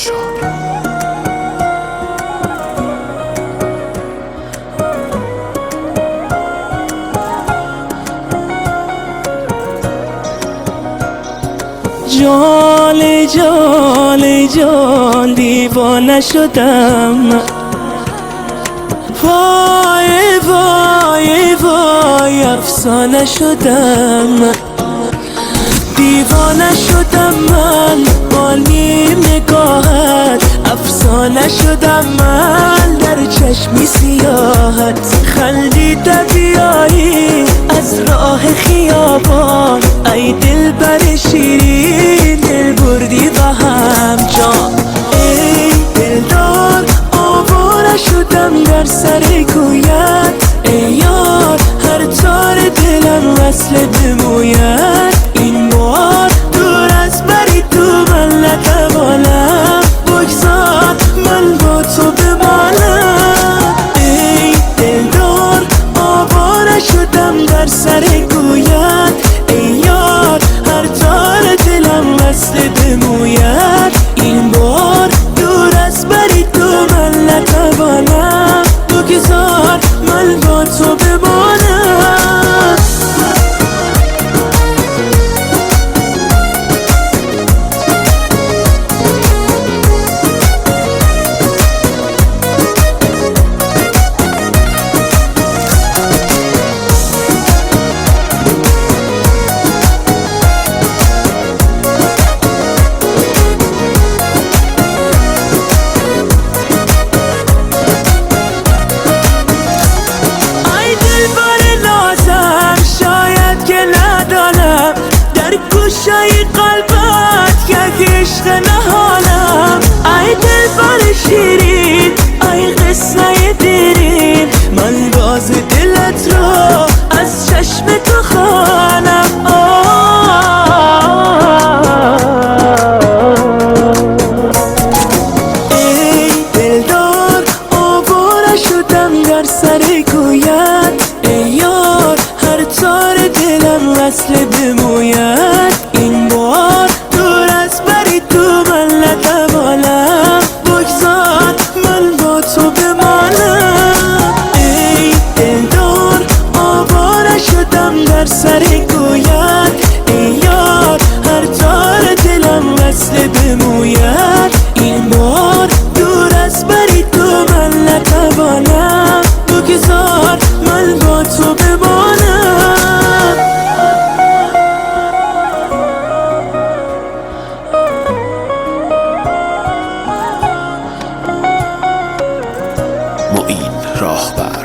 جان جان جان دیوانه شدم، وای وای وای افسانه شدم، دیوانه شدم من با نیم نگاهت، افسانه شدم من در چشمی سیاهت، خندیده بیایی از راه خیابان، ای دل بر شیرین دل بردی و هم جان، ای دلدار آواره شدم در سر کویت، ای یار هر تار دلم وصل بموید، این بار دور از بری تو من نتوانم بگذار من با تو بمانم، ای دلدار آواره شدم در سر کویت، ای یار هر تار دلم وصل بموید، این بار دور از بری تو من نتوانم بگذار من با تو بمانم. گوشه قلبت یک عشق نهانم، ای دل بر شیرین ای قصه دیرین، من راز دلت رو از چشم تو خوانم، ای دلدار آواره شدم در سر کویت، ای یار هر تار دلم وصل بموید، این بار دور از بری تو من نتوانم بگذار من با تو بمانم، ای دلدار آواره شدم در سر کویت، ای یار هر تار دلم وصل بموید، این بار دور از بری تو من نتوانم بگذار من با تو بمانم. معین راهبر